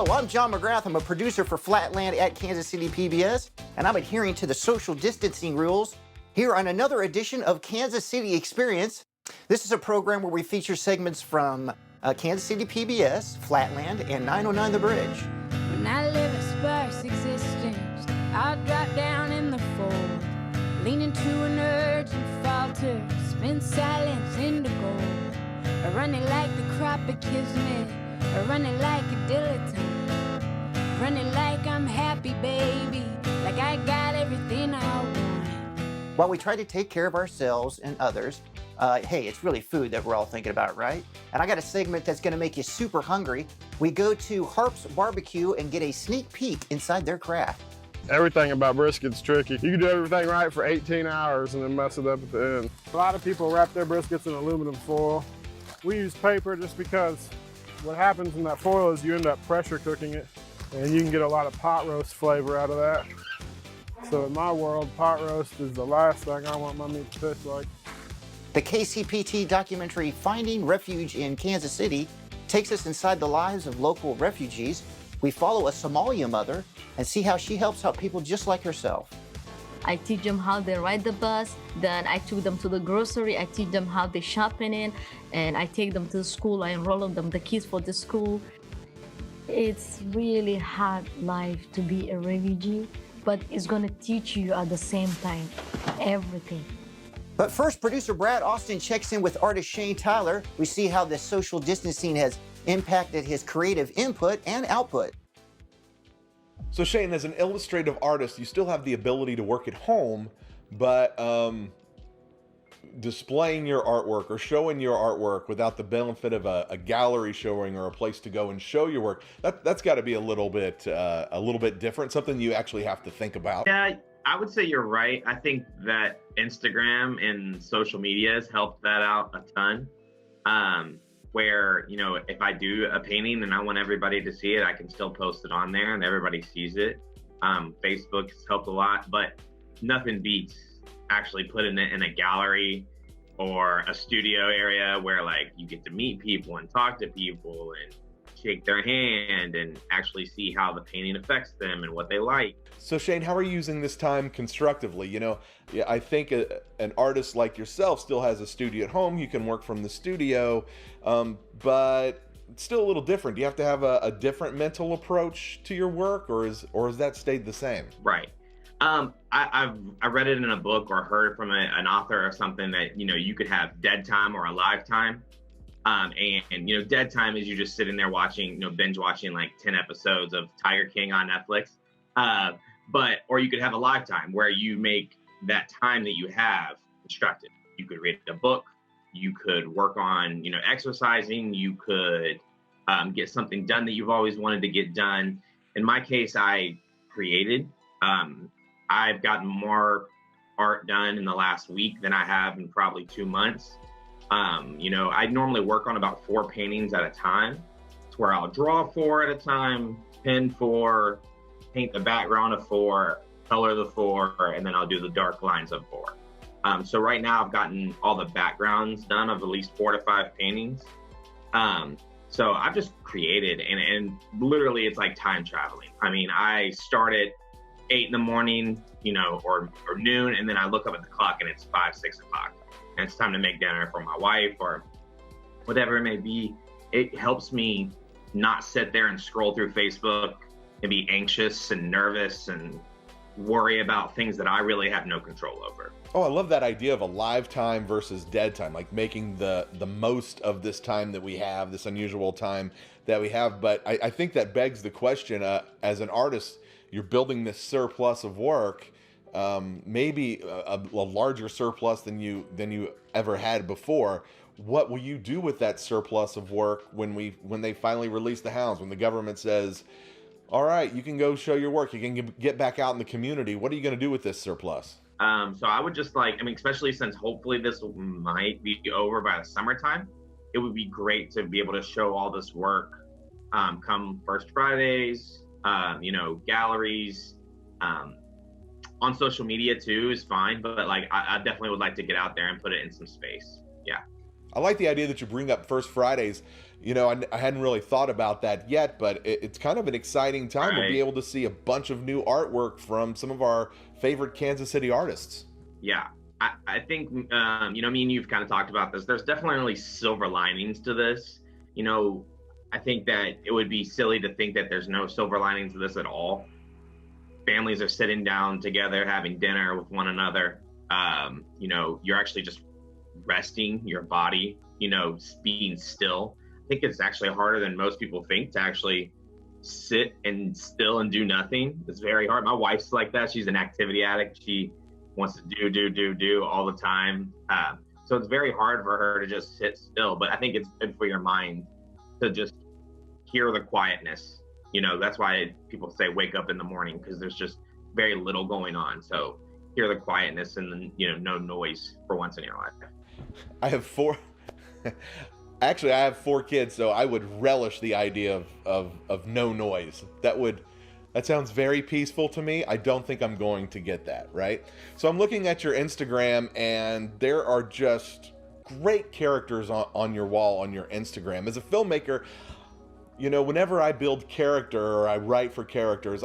Hello, I'm John McGrath. I'm a producer for Flatland at Kansas City PBS, and I'm adhering to the social distancing rules here on another edition of Kansas City Experience. This is a program where we feature segments from Kansas City PBS, Flatland, and 909 The Bridge. When I live a sparse existence, I'll drop down in the fold, lean into an urgent falter, spin silence into gold. I run it like the crop of kismet, I run it like a dilettante, run it like I'm happy, baby, like I got everything I want. While we try to take care of ourselves and others, hey, it's really food that we're all thinking about, right? And I got a segment that's gonna make you super hungry. We go to Harp's Barbecue and get a sneak peek inside their craft. Everything about brisket's tricky. You can do everything right for 18 hours and then mess it up at the end. A lot of people wrap their briskets in aluminum foil. We use paper just because what happens in that foil is you end up pressure cooking it and you can get a lot of pot roast flavor out of that. So in my world, pot roast is the last thing I want my meat to taste like. The KCPT documentary Finding Refuge in Kansas City takes us inside the lives of local refugees. We follow a Somalia mother and see how she helps out people just like herself. I teach them how they ride the bus, then I took them to the grocery, I teach them how they shopping in, and I take them to the school, I enroll them the kids for the school. It's really hard life to be a refugee, but it's gonna teach you at the same time everything. But first, producer Brad Austin checks in with artist Shane Tyler. We see how the social distancing has impacted his creative input and output. So Shane, as an illustrative artist, you still have the ability to work at home, but displaying your artwork or showing your artwork without the benefit of a gallery showing or a place to go and show your work, that's got to be a little bit different, something you actually have to think about. Yeah, I would say you're right. I think that Instagram and social media has helped that out a ton. Where, you know, if I do a painting and I want everybody to see it, I can still post it on there and everybody sees it. Facebook has helped a lot, but nothing beats actually putting it in a gallery or a studio area where like you get to meet people and talk to people and shake their hand and actually see how the painting affects them and what they like. So Shane, how are you using this time constructively? You know, I think an artist like yourself still has a studio at home. You can work from the studio, but it's still a little different. Do you have to have a different mental approach to your work, or has that stayed the same? Right. I read it in a book or heard from an author or something that, you know, you could have dead time or alive time. And you know, dead time is you just sitting there watching, you know, binge watching like 10 episodes of Tiger King on Netflix. Or you could have a lifetime where you make that time that you have constructive. You could read a book, you could work on, you know, exercising, you could get something done that you've always wanted to get done. In my case, I created. I've gotten more art done in the last week than I have in probably 2 months. You know, I normally work on about 4 paintings at a time. It's where I'll draw 4 at a time, pen 4, paint the background of 4, color the 4, and then I'll do the dark lines of 4. So right now I've gotten all the backgrounds done of at least 4 to 5 paintings. So I've just created and literally it's like time traveling. I mean, I start at 8 in the morning, you know, or noon, and then I look up at the clock and it's 5, 6 o'clock. And it's time to make dinner for my wife or whatever it may be. It helps me not sit there and scroll through Facebook and be anxious and nervous and worry about things that I really have no control over. Oh, I love that idea of a live time versus dead time, like making the most of this time that we have, this unusual time that we have. But I think that begs the question, as an artist, you're building this surplus of work, maybe a larger surplus than you ever had before. What will you do with that surplus of work when they finally release the hounds, when the government says, all right, you can go show your work, you can get back out in the community? What are you going to do with this surplus? So I would just like, I mean, especially since hopefully this might be over by the summertime, it would be great to be able to show all this work come First Fridays, you know, galleries, on social media too is fine, but like I definitely would like to get out there and put it in some space. Yeah. I like the idea that you bring up First Fridays. You know, I hadn't really thought about that yet, but it's kind of an exciting time to be able to see a bunch of new artwork from some of our favorite Kansas City artists. Yeah, I think, you know, me and you've kind of talked about this. There's definitely silver linings to this. You know, I think that it would be silly to think that there's no silver linings to this at all. Families are sitting down together, having dinner with one another. You know, you're actually just resting your body, you know, being still. I think it's actually harder than most people think to actually sit and still and do nothing. It's very hard. My wife's like that. She's an activity addict. She wants to do all the time. So it's very hard for her to just sit still, but I think it's good for your mind to just hear the quietness. You know, that's why people say wake up in the morning, because there's just very little going on. So hear the quietness and then, you know, no noise for once in your life. I have four. Actually, I have 4 kids, so I would relish the idea of no noise. That sounds very peaceful to me. I don't think I'm going to get that, right? So I'm looking at your Instagram, and there are just great characters on your wall on your Instagram. As a filmmaker, you know, whenever I build character or I write for characters,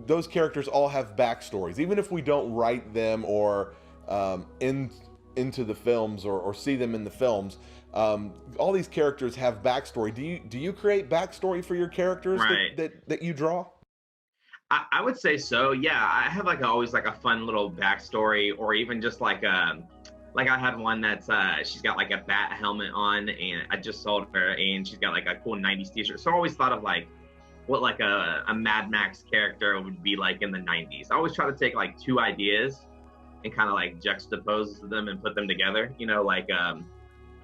those characters all have backstories. Even if we don't write them or into the films or see them in the films, all these characters have backstory. Do you create backstory for your characters that you draw? I would say so. Yeah, I have always a fun little backstory, or even just like I had one that's she's got like a bat helmet on, and I just sold her, and she's got like a cool 90s t-shirt. So I always thought of what like a Mad Max character would be like in the 90s. I always try to take like 2 ideas and kind of like juxtapose them and put them together. You know, like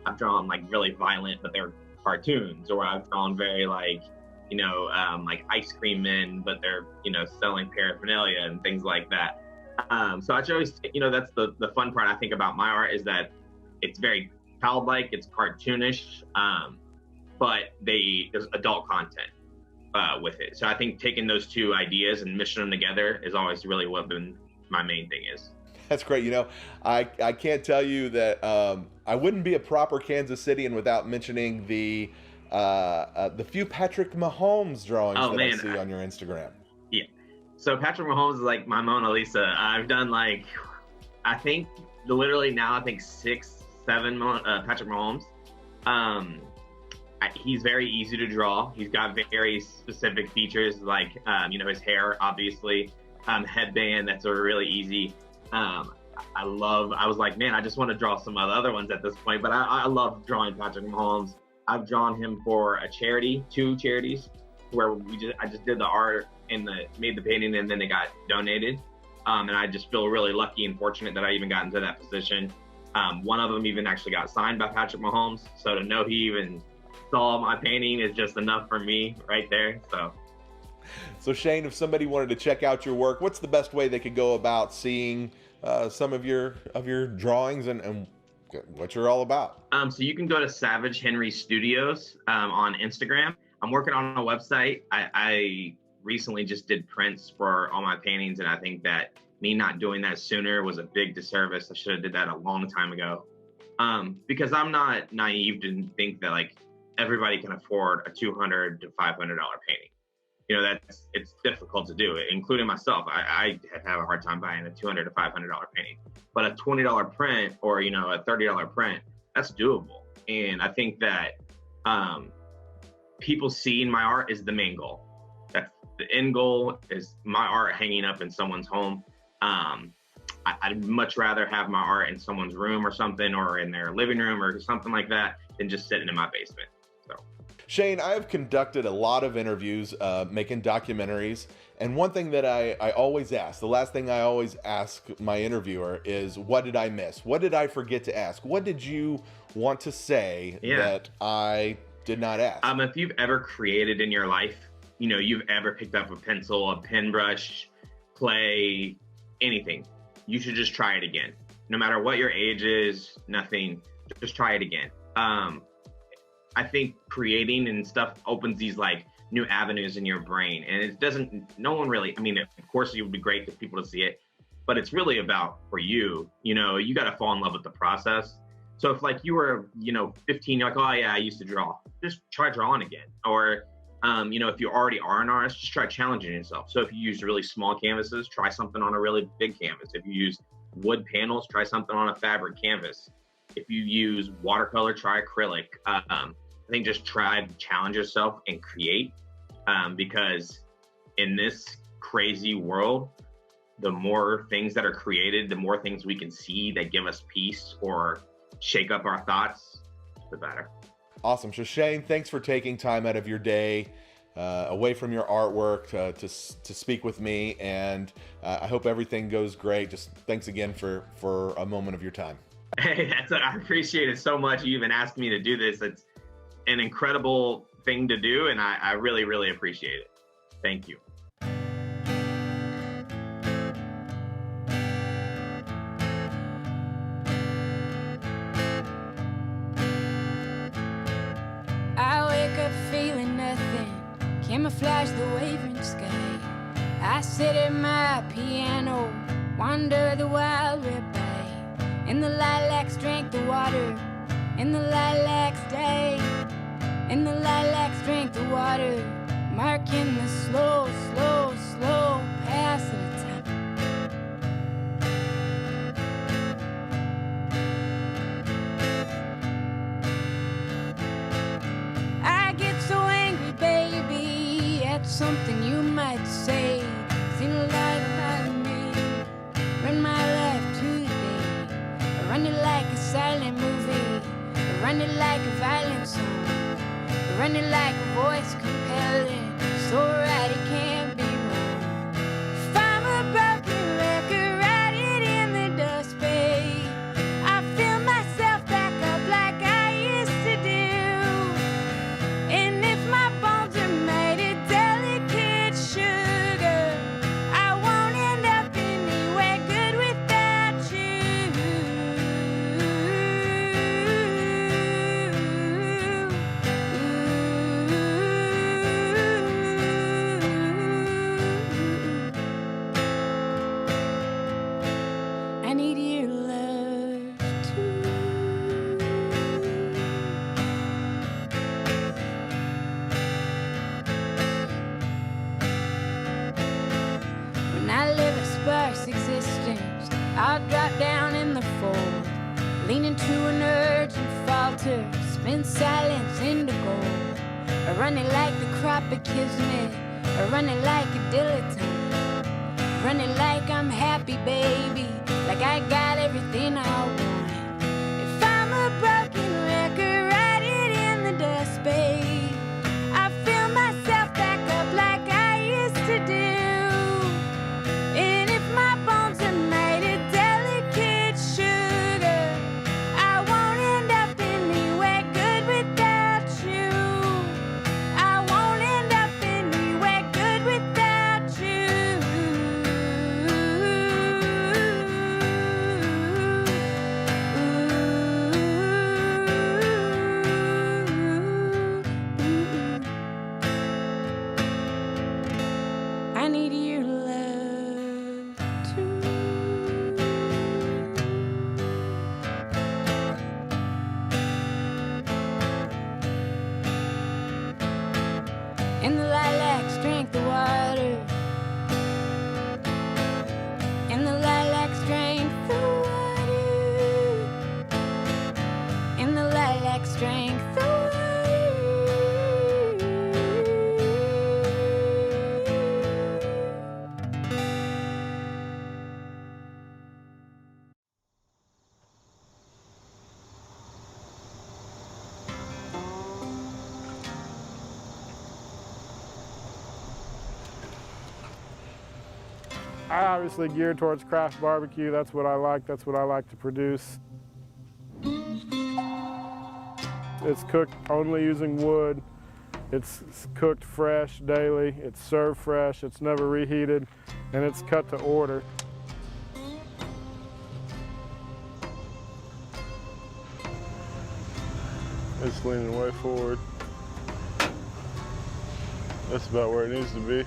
I've drawn like really violent, but they're cartoons, or I've drawn very like, you know, like ice cream men, but they're, you know, selling paraphernalia and things like that. So I always, you know, that's the fun part I think about my art, is that it's very childlike, it's cartoonish, but there's adult content with it. So I think taking those 2 ideas and mishing them together is always really what my main thing is. That's great. You know, I can't tell you that I wouldn't be a proper Kansas Citian without mentioning the few Patrick Mahomes drawings I see on your Instagram. Yeah. So Patrick Mahomes is like my Mona Lisa. I've done like, I think literally now, I think 6, 7 Patrick Mahomes. He's very easy to draw. He's got very specific features, like, you know, his hair, obviously, headband, that's really easy. I was like, man, I just want to draw some other ones at this point, but I love drawing Patrick Mahomes. I've drawn him for a charity, 2 charities, where I just did the art and made the painting, and then it got donated. And I just feel really lucky and fortunate that I even got into that position. One of them even actually got signed by Patrick Mahomes. So to know he even saw my painting is just enough for me right there. So Shane, if somebody wanted to check out your work, what's the best way they could go about seeing some of your drawings and what you're all about? So you can go to Savage Henry Studios on Instagram. I'm working on a website. I recently just did prints for all my paintings, and I think that me not doing that sooner was a big disservice. I should have did that a long time ago. Because I'm not naive to think that like everybody can afford a $200 to $500 painting. You know, it's difficult to do, including myself. I have a hard time buying a $200 to $500 painting, but a $20 print, or, you know, a $30 print, that's doable. And I think that people seeing my art is the main goal. That's the end goal, is my art hanging up in someone's home. I'd much rather have my art in someone's room or something, or in their living room or something like that, than just sitting in my basement. Shane, I have conducted a lot of interviews, making documentaries, and one thing that I always ask, the last thing I always ask my interviewer is, what did I miss? What did I forget to ask? What did you want to say that I did not ask? If you've ever created in your life, you know, you've ever picked up a pencil, a pen brush, clay, anything, you should just try it again. No matter what your age is, nothing, just try it again. I think creating and stuff opens these like new avenues in your brain, and it doesn't, no one really, I mean, of course it would be great for people to see it, but it's really about for you, you know, you got to fall in love with the process. So if like you were, 15, you're like, oh yeah, I used to draw, just try drawing again. Or, if you already are an artist, just try challenging yourself. So if you use really small canvases, try something on a really big canvas. If you use wood panels, try something on a fabric canvas. If you use watercolor, try acrylic. I think just try to challenge yourself and create, because in this crazy world, the more things that are created, the more things we can see that give us peace or shake up our thoughts, the better. Awesome. So Shane, thanks for taking time out of your day away from your artwork to speak with me, and I hope everything goes great. Just thanks again for a moment of your time. Hey, I appreciate it so much. You even asked me to do this. It's an incredible thing to do, and I really, really appreciate it. Thank you. I wake up feeling nothing, camouflage the wavering sky. I sit at my piano, wander the wild red bay. In the lilacs drank the water, in the lilacs day. In the lilacs drank the water, marking the slow, slow, slow pass of the time. I get so angry, baby, at something you might say. Seen a lot of me, run my life today. I run it like a silent movie, I run it like a violent song. Running like a voice compelling, so right it can't be wrong. If I'm a broken record, write it in the dust, babe. I fill myself back up like I used to do. And if my bones are made of delicate sugar, I won't end up anywhere good without you. I need your love too. When I live a sparse existence, I'll drop down in the fold, lean into an urge and falter, spin silence into gold. I run it like the crop of kismet, I run it like a dilettante, run it like I'm happy, baby, like I got everything I want. If I'm a broken record, write it in the dust, babe. I fill myself back up like I used to do. And if my bones are made of delicate sugar, I won't end up anywhere good without you. I won't end up anywhere good without you. I need your love too. In the lilacs drank the water, in the lilacs drank the water, in the lilacs drank the water. I obviously geared towards craft barbecue. That's what I like. That's what I like to produce. It's cooked only using wood. It's cooked fresh daily. It's served fresh. It's never reheated, and it's cut to order. It's leaning way forward. That's about where it needs to be.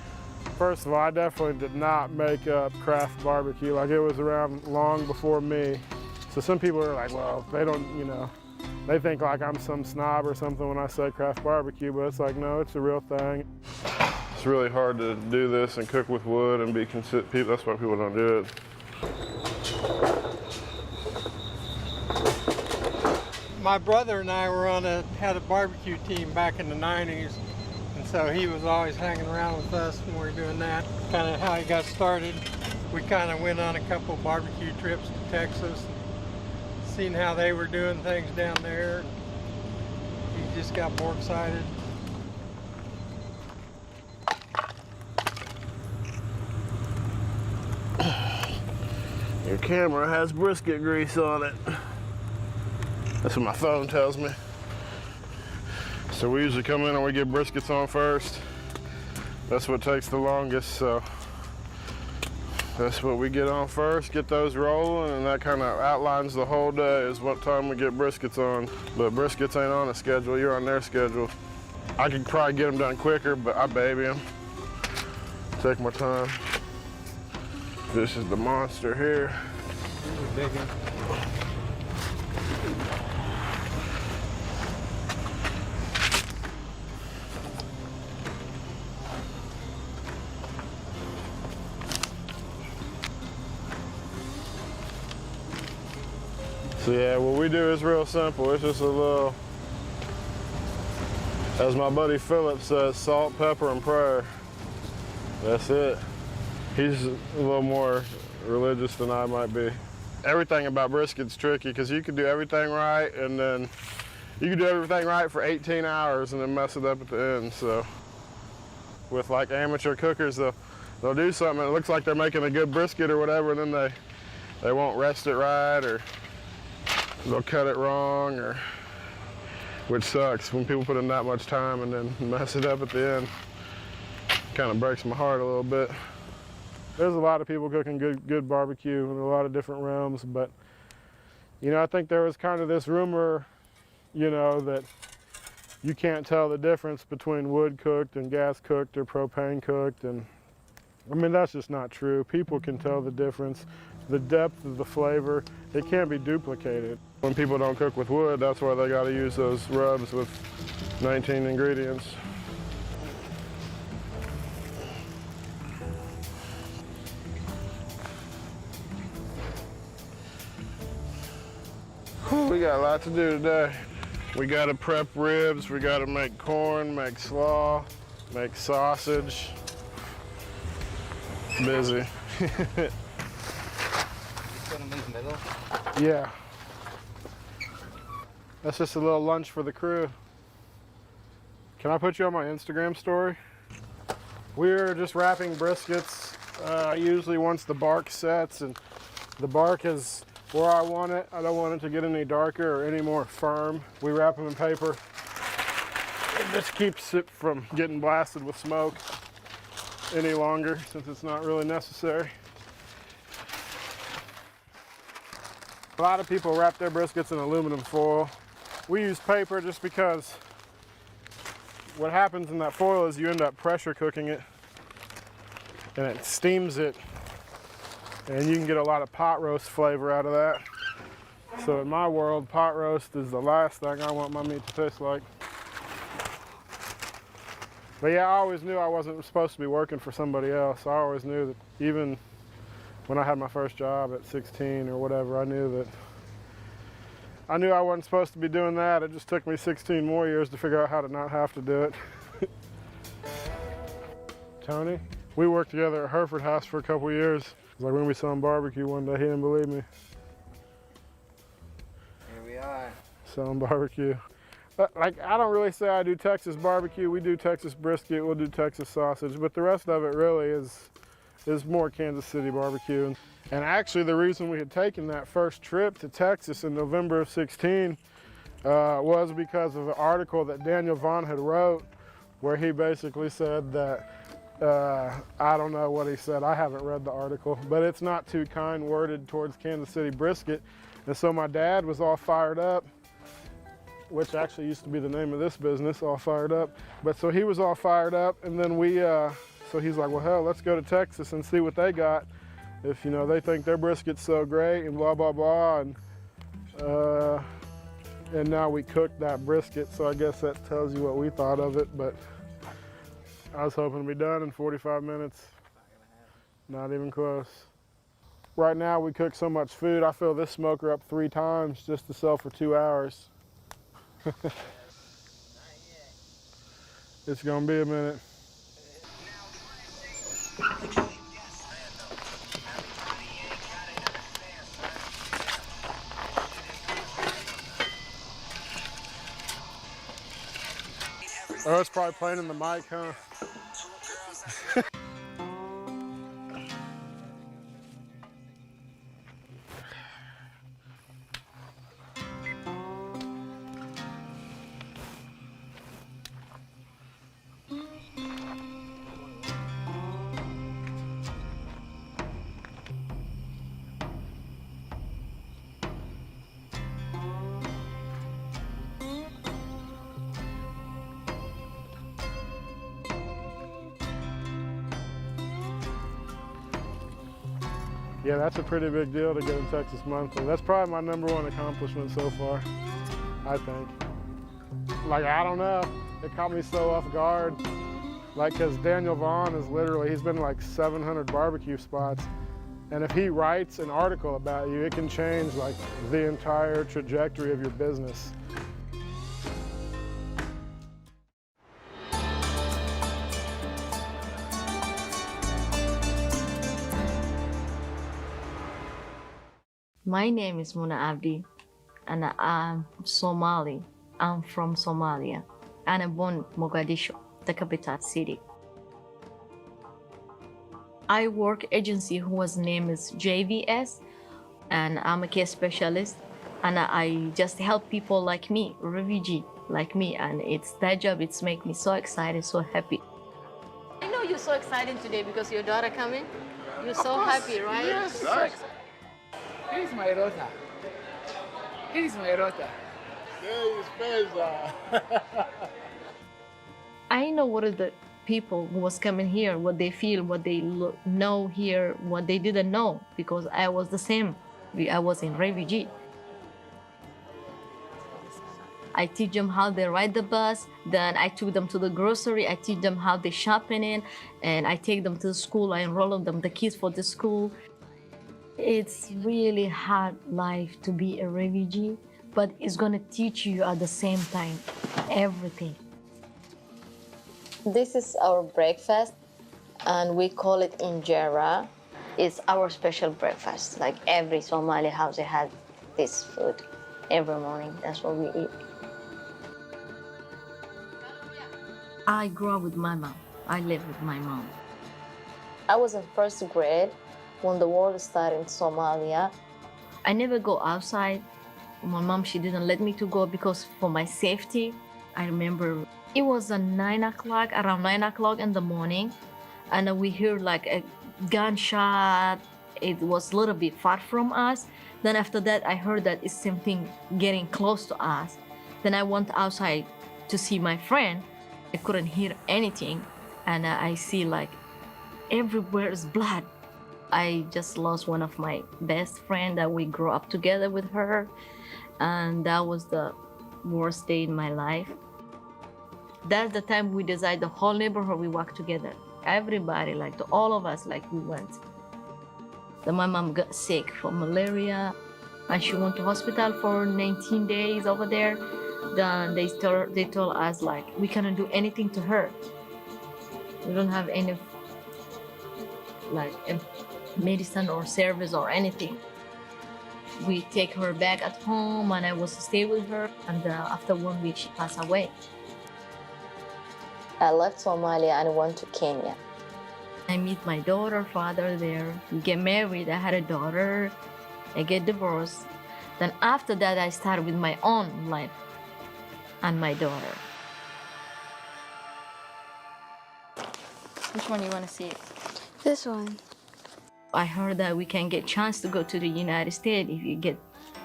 First of all, I definitely did not make up craft barbecue. Like, it was around long before me. So So some people are like, well, they don't, you know, they think like I'm some snob or something when I say craft barbecue, but it's like, no, it's a real thing. It's really hard to do this and cook with wood and be consistent. That's why people don't do it. My brother and I had a barbecue team back in the 90s, and so he was always hanging around with us when we were doing that. Kind of how he got started. We kind of went on a couple barbecue trips to Texas, seen how they were doing things down there. He just got more excited. Your camera has brisket grease on it. That's what my phone tells me. So we usually come in and we get briskets on first. That's what takes the longest, so that's what we get on first, get those rolling, and that kind of outlines the whole day is what time we get briskets on. But briskets ain't on a schedule, you're on their schedule. I could probably get them done quicker, but I baby them. Take my time. This is the monster here. So yeah, what we do is real simple. It's just a little, as my buddy Philip says, salt, pepper, and prayer. That's it. He's a little more religious than I might be. Everything about brisket's tricky because you can do everything right and then you can do everything right for 18 hours and then mess it up at the end. So with like amateur cookers, they'll do something and it looks like they're making a good brisket or whatever, and then they won't rest it right, or they'll cut it wrong, or which sucks when people put in that much time and then mess it up at the end. Kind of breaks my heart a little bit. There's a lot of people cooking good barbecue in a lot of different realms, but you know, I think there was kind of this rumor, you know, that you can't tell the difference between wood cooked and gas cooked or propane cooked, and I mean, that's just not true. People can tell the difference. The depth of the flavor, it can't be duplicated. When people don't cook with wood, that's why they gotta use those rubs with 19 ingredients. We got a lot to do today. We gotta prep ribs, we gotta make corn, make slaw, make sausage. Busy. Yeah. That's just a little lunch for the crew. Can I put you on my Instagram story? We're just wrapping briskets, usually once the bark sets, and the bark is where I want it. I don't want it to get any darker or any more firm. We wrap them in paper. It just keeps it from getting blasted with smoke any longer, since it's not really necessary. A lot of people wrap their briskets in aluminum foil. We use paper just because what happens in that foil is you end up pressure cooking it and it steams it, and you can get a lot of pot roast flavor out of that. So in my world, pot roast is the last thing I want my meat to taste like. But yeah, I always knew I wasn't supposed to be working for somebody else. I always knew that even when I had my first job at 16 or whatever, I knew I wasn't supposed to be doing that. It just took me 16 more years to figure out how to not have to do it. Tony, we worked together at Hereford House for a couple years. It was like when we saw him barbecue one day, he didn't believe me. Here we are. Selling barbecue. Like, I don't really say I do Texas barbecue. We do Texas brisket, we'll do Texas sausage, but the rest of it really is more Kansas City barbecue. And actually the reason we had taken that first trip to Texas in November of 16 was because of an article that Daniel Vaughn had wrote, where he basically said that, I don't know what he said, I haven't read the article, but it's not too kind worded towards Kansas City brisket. And so my dad was all fired up, which actually used to be the name of this business, All Fired Up. But so he was all fired up, and then so he's like, well, hell, let's go to Texas and see what they got. If, you know, they think their brisket's so great and blah, blah, blah. And And now we cooked that brisket, so I guess that tells you what we thought of it, but I was hoping to be done in 45 minutes. Not even close. Right now we cook so much food, I fill this smoker up 3 times just to sell for 2 hours. It's gonna be a minute. Oh, it's probably playing in the mic, huh? Yeah, that's a pretty big deal to get in Texas Monthly. That's probably my #1 accomplishment so far, I think. Like, I don't know, it caught me so off guard. Like, cause Daniel Vaughn is literally, he's been to like 700 barbecue spots. And if he writes an article about you, it can change like the entire trajectory of your business. My name is Muna Abdi, and I'm Somali. I'm from Somalia, and I'm born in Mogadishu, the capital city. I work agency whose name is JVS, and I'm a case specialist, and I just help people like me, refugee like me, and it's that job. It's make me so excited, so happy. I know you're so excited today because your daughter coming. You're so happy, right? Yes. Here is my rota. Here is my rota. I know what are the people who was coming here, what they feel, what they know here, what they didn't know, because I was the same. I was in refugee. I teach them how they ride the bus, then I took them to the grocery, I teach them how they shopping in, and I take them to the school, I enroll them, the kids for the school. It's really hard life to be a refugee, but it's gonna teach you at the same time everything. This is our breakfast, and we call it injera. It's our special breakfast. Like every Somali house, they have this food every morning. That's what we eat. I grew up with my mom. I live with my mom. I was in first grade when the war started in Somalia. I never go outside. My mom, she didn't let me to go because for my safety. I remember it was around 9 o'clock in the morning, and we heard like a gunshot. It was a little bit far from us. Then after that, I heard that it's something getting close to us. Then I went outside to see my friend. I couldn't hear anything, and I see like everywhere is blood. I just lost one of my best friend that we grew up together with her, and that was the worst day in my life. That's the time we decided the whole neighborhood we walk together. Everybody, like all of us, like we went. Then my mom got sick from malaria, and she went to hospital for 19 days over there. Then they told us like we cannot do anything to her. We don't have any like medicine or service or anything. We take her back at home, and I was to stay with her, and after 1 week she passed away. I left Somalia and went to Kenya. I meet my daughter, father there. We get married. I had a daughter. I get divorced. Then after that, I started with my own life and my daughter. Which one you want to see? This one. I heard that we can get chance to go to the United States if you get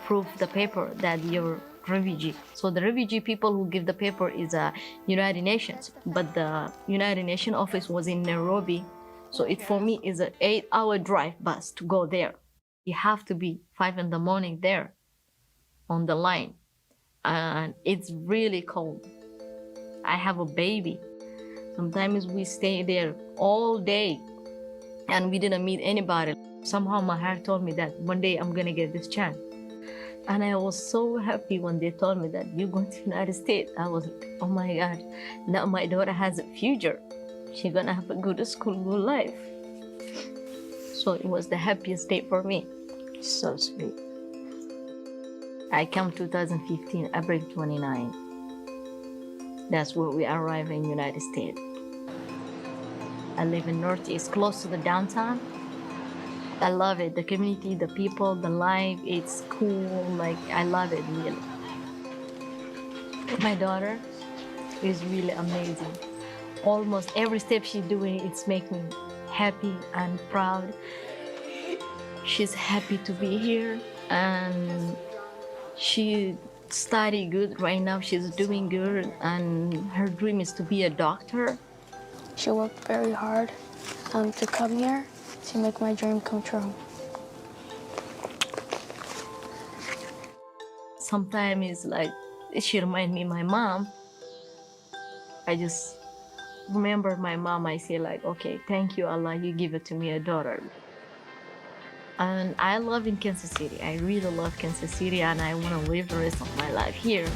proof the paper that you're refugee. So the refugee people who give the paper is United Nations, but the United Nations office was in Nairobi. So it for me is an 8-hour drive bus to go there. You have to be 5 in the morning there. on the line, and it's really cold. I have a baby. Sometimes we stay there all day and we didn't meet anybody. Somehow my heart told me that one day I'm gonna get this chance. And I was so happy when they told me that you're going to the United States. I was like, oh my God, now my daughter has a future. She's gonna have a good school, good life. So it was the happiest day for me. So sweet. I came 2015, April 29. That's where we arrived in United States. I live in Northeast, close to the downtown. I love it, the community, the people, the life, it's cool, like I love it really. My daughter is really amazing. Almost every step she's doing, it's making me happy and proud. She's happy to be here and she study good right now. She's doing good and her dream is to be a doctor. She worked very hard to come here to make my dream come true. Sometimes it's like she reminds me of my mom. I just remember my mom. I say like, okay, thank you, Allah, you give it to me, a daughter. And I love in Kansas City. I really love Kansas City and I want to live the rest of my life here.